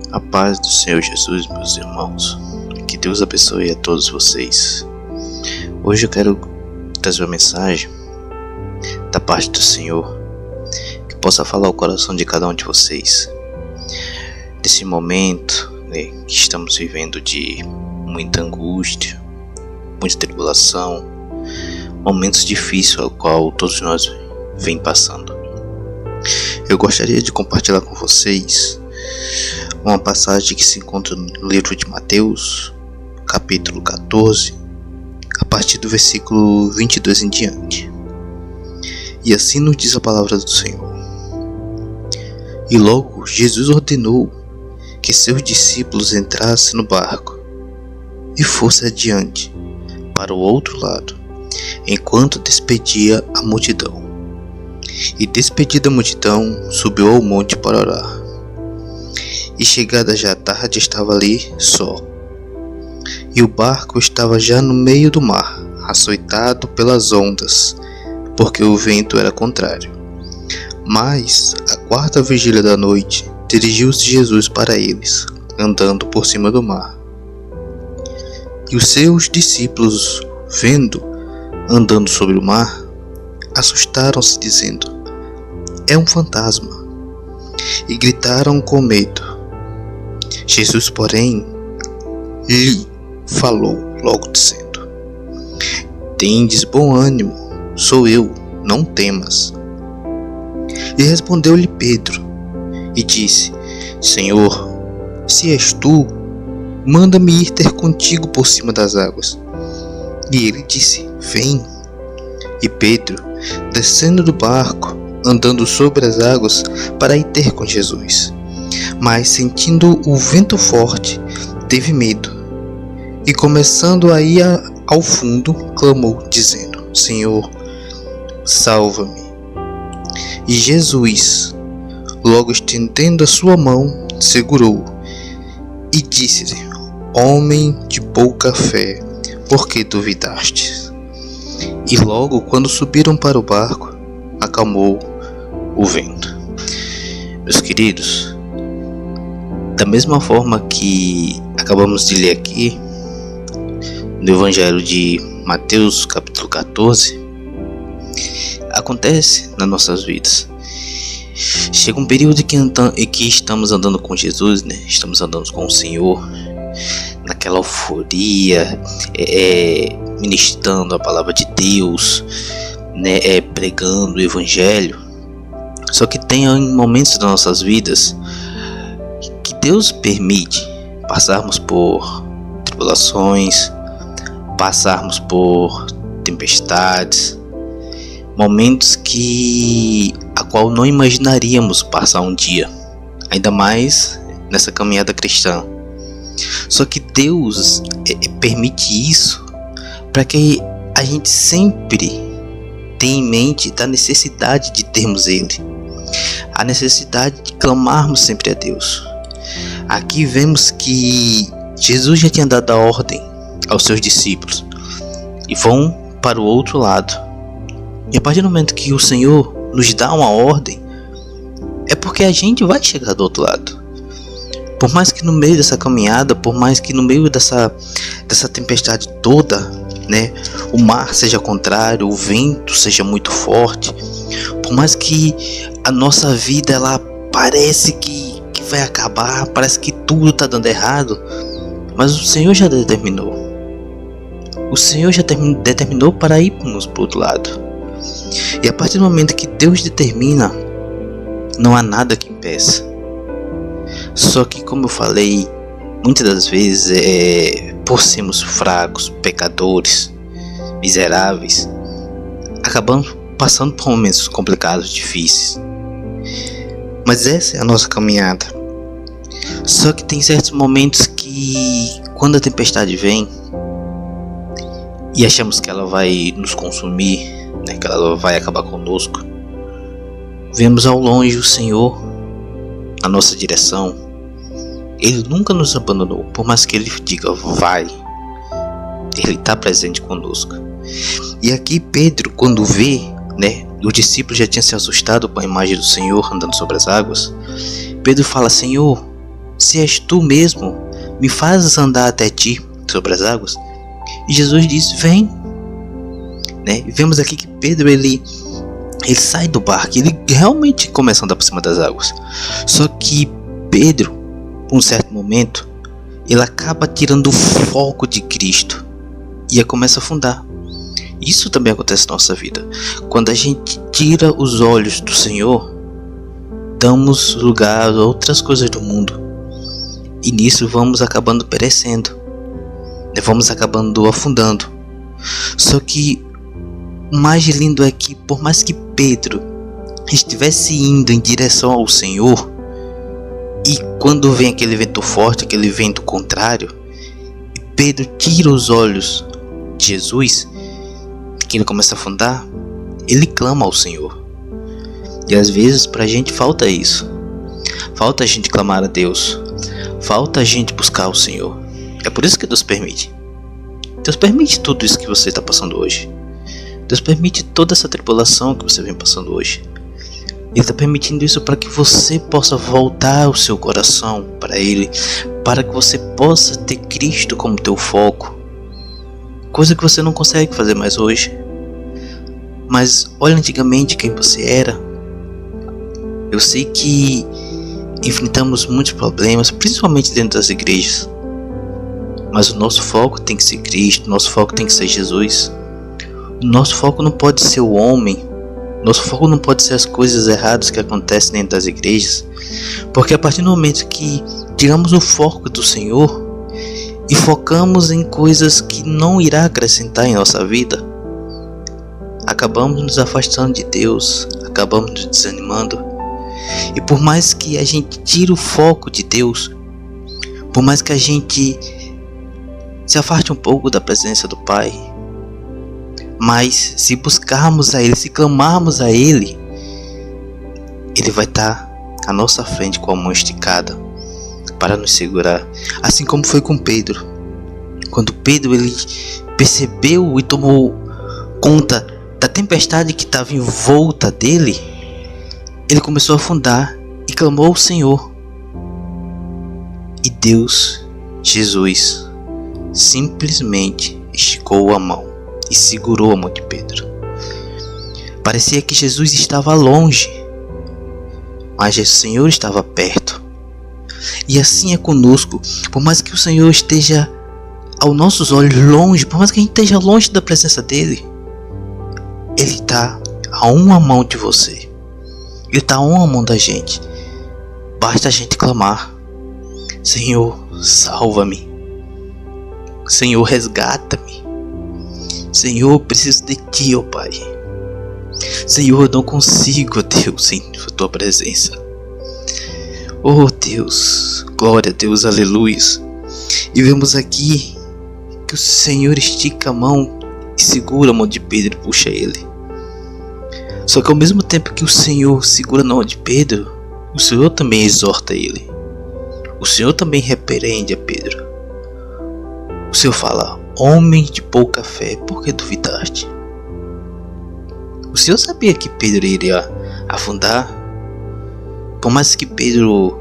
A paz do Senhor Jesus, meus irmãos. Que Deus abençoe a todos vocês. Hoje eu quero trazer uma mensagem da parte do Senhor que possa falar ao coração de cada um de vocês. Nesse momento, que estamos vivendo de muita angústia, muita tribulação, momentos difíceis ao qual todos nós vem passando. Eu gostaria de compartilhar com vocês uma passagem que se encontra no livro de Mateus, capítulo 14, a partir do versículo 22 em diante. E assim nos diz a palavra do Senhor. E logo Jesus ordenou que seus discípulos entrassem no barco e fossem adiante para o outro lado, enquanto despedia a multidão. E despedida a multidão, subiu ao monte para orar. E chegada já a tarde, estava ali só. E o barco estava já no meio do mar, açoitado pelas ondas, porque o vento era contrário. Mas, à quarta vigília da noite, dirigiu-se Jesus para eles, andando por cima do mar. E os seus discípulos, vendo, andando sobre o mar, assustaram-se, dizendo: é um fantasma, e gritaram com medo. Jesus, porém, lhe falou logo, dizendo: tendes bom ânimo, sou eu, não temas. E respondeu-lhe Pedro, e disse: Senhor, se és tu, manda-me ir ter contigo por cima das águas. E ele disse: vem. E Pedro, descendo do barco, andando sobre as águas para ir ter com Jesus. Mas, sentindo o vento forte, teve medo, e começando a ir ao fundo, clamou, dizendo: Senhor, salva-me. E Jesus, logo estendendo a sua mão, segurou-o, e disse-lhe: homem de pouca fé, por que duvidastes? E logo, quando subiram para o barco, acalmou o vento. Meus queridos, da mesma forma que acabamos de ler aqui no Evangelho de Mateus, capítulo 14, acontece nas nossas vidas. Chega um período em que estamos andando com Jesus, estamos andando com o Senhor, naquela euforia, ministrando a palavra de Deus, pregando o Evangelho. Só que tem momentos das nossas vidas que Deus permite passarmos por tribulações, passarmos por tempestades, momentos a qual não imaginaríamos passar um dia, ainda mais nessa caminhada cristã. Só que Deus permite isso para que a gente sempre tenha em mente da necessidade de termos Ele, a necessidade de clamarmos sempre a Deus. Aqui vemos que Jesus já tinha dado a ordem aos seus discípulos e vão para o outro lado. E a partir do momento que o Senhor nos dá uma ordem, é porque a gente vai chegar do outro lado. Por mais que no meio dessa caminhada, por mais que no meio dessa tempestade toda, o mar seja contrário, o vento seja muito forte, por mais que a nossa vida ela parece que vai acabar, parece que tudo está dando errado, mas o Senhor já determinou. O Senhor já determinou para irmos para o outro lado. E a partir do momento que Deus determina, não há nada que impeça. Só que, como eu falei, muitas das vezes, por sermos fracos, pecadores, miseráveis, acabamos passando por momentos complicados, difíceis. Mas essa é a nossa caminhada. Só que tem certos momentos que, quando a tempestade vem e achamos que ela vai nos consumir, que ela vai acabar conosco, vemos ao longe o Senhor na nossa direção. Ele nunca nos abandonou, por mais que Ele diga vai, Ele está presente conosco. E aqui Pedro, quando vê, os discípulos já tinham se assustado com a imagem do Senhor andando sobre as águas, Pedro fala: Senhor, Se és tu mesmo, me fazes andar até ti sobre as águas. E Jesus diz: vem. Né? E vemos aqui que Pedro ele sai do barco, ele realmente começa a andar por cima das águas. Só que Pedro, por um certo momento, ele acaba tirando o foco de Cristo e começa a afundar. Isso também acontece na nossa vida. Quando a gente tira os olhos do Senhor, damos lugar a outras coisas do mundo. E nisso vamos acabando perecendo. Vamos acabando afundando. Só que o mais lindo é que, por mais que Pedro estivesse indo em direção ao Senhor, e quando vem aquele vento forte, aquele vento contrário, Pedro tira os olhos de Jesus, que ele começa a afundar, ele clama ao Senhor. E às vezes pra gente falta isso. Falta a gente clamar a Deus. Falta a gente buscar o Senhor. É por isso que Deus permite. Deus permite tudo isso que você está passando hoje. Deus permite toda essa tribulação que você vem passando hoje. Ele está permitindo isso para que você possa voltar o seu coração para Ele, para que você possa ter Cristo como teu foco, coisa que você não consegue fazer mais hoje. Mas olha antigamente quem você era. Eu sei que enfrentamos muitos problemas, principalmente dentro das igrejas, mas o nosso foco tem que ser Cristo, nosso foco tem que ser Jesus. O nosso foco não pode ser o homem. Nosso foco não pode ser as coisas erradas que acontecem dentro das igrejas, porque a partir do momento que tiramos o foco do Senhor e focamos em coisas que não irá acrescentar em nossa vida, acabamos nos afastando de Deus, acabamos nos desanimando. E por mais que a gente tire o foco de Deus, por mais que a gente se afaste um pouco da presença do Pai, mas se buscarmos a Ele, se clamarmos a Ele, Ele vai estar à nossa frente com a mão esticada para nos segurar. Assim como foi com Pedro. Quando Pedro ele percebeu e tomou conta da tempestade que estava em volta dele, ele começou a afundar e clamou ao Senhor. E Deus, Jesus, simplesmente esticou a mão e segurou a mão de Pedro. Parecia que Jesus estava longe, mas o Senhor estava perto. E assim é conosco. Por mais que o Senhor esteja aos nossos olhos longe, por mais que a gente esteja longe da presença dele, Ele está a uma mão de você. Ele está a uma mão da gente. Basta a gente clamar: Senhor, salva-me. Senhor, resgata-me. Senhor, eu preciso de Ti, ó Pai. Senhor, eu não consigo, Deus, sem a Tua presença. Oh Deus, glória a Deus, aleluia. E vemos aqui que o Senhor estica a mão e segura a mão de Pedro e puxa ele. Só que ao mesmo tempo que o Senhor segura a mão de Pedro, o Senhor também exorta ele. O Senhor também repreende a Pedro. O Senhor fala: homem de pouca fé, por que duvidaste? O Senhor sabia que Pedro iria afundar. Por mais que Pedro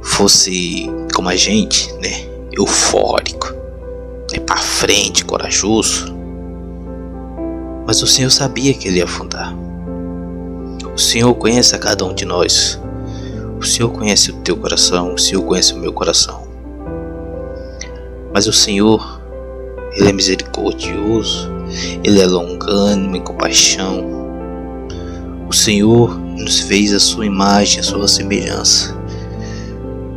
fosse como a gente, né, eufórico, para frente, corajoso, mas o Senhor sabia que ele ia afundar. O Senhor conhece a cada um de nós. O Senhor conhece o teu coração, o Senhor conhece o meu coração. Mas o Senhor, Ele é misericordioso, Ele é longânimo em compaixão. O Senhor nos fez a sua imagem, a sua semelhança.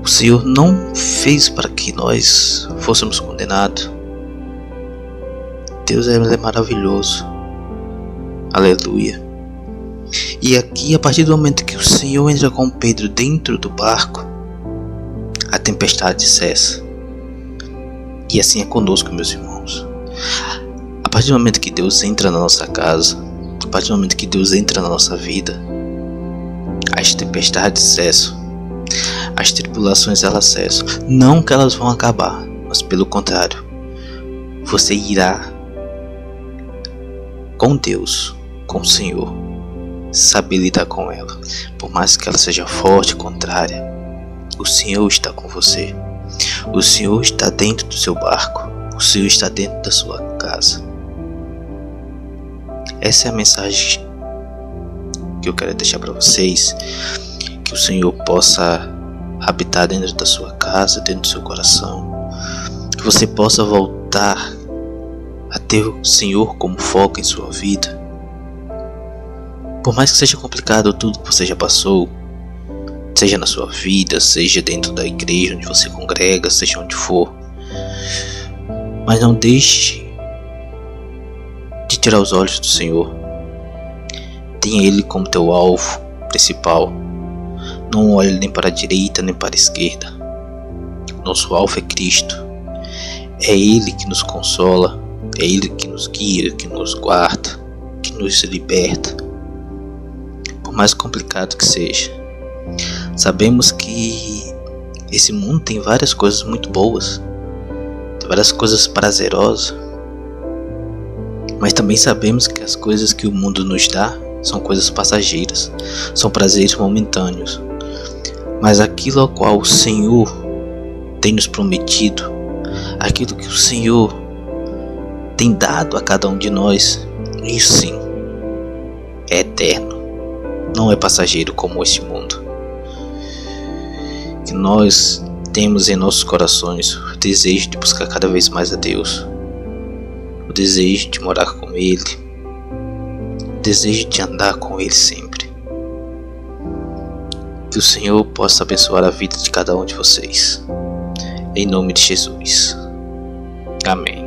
O Senhor não fez para que nós fôssemos condenados. Deus é maravilhoso. Aleluia. E aqui, a partir do momento que o Senhor entra com Pedro dentro do barco, a tempestade cessa. E assim é conosco, meus irmãos. A partir do momento que Deus entra na nossa casa, a partir do momento que Deus entra na nossa vida, as tempestades cessam, as tribulações elas cessam. Não que elas vão acabar, mas pelo contrário, você irá com Deus, com o Senhor, saber lidar com ela. Por mais que ela seja forte, contrária, O Senhor está com você. O Senhor está dentro do seu barco. O Senhor está dentro da sua casa. Essa é a mensagem que eu quero deixar para vocês. Que o Senhor possa habitar dentro da sua casa, dentro do seu coração. Que você possa voltar a ter o Senhor como foco em sua vida. Por mais que seja complicado tudo que você já passou, seja na sua vida, seja dentro da igreja onde você congrega, seja onde for, mas não deixe de tirar os olhos do Senhor. Tenha Ele como teu alvo principal. Não olhe nem para a direita nem para a esquerda. Nosso alvo é Cristo. É Ele que nos consola, é Ele que nos guia, que nos guarda, que nos liberta. Por mais complicado que seja, sabemos que esse mundo tem várias coisas muito boas, tem várias coisas prazerosas, mas também sabemos que as coisas que o mundo nos dá são coisas passageiras, são prazeres momentâneos. Mas aquilo ao qual o Senhor tem nos prometido, aquilo que o Senhor tem dado a cada um de nós, isso sim é eterno, não é passageiro como este mundo. Que nós temos em nossos corações o desejo de buscar cada vez mais a Deus, o desejo de morar com Ele, o desejo de andar com Ele sempre. Que o Senhor possa abençoar a vida de cada um de vocês, em nome de Jesus. Amém.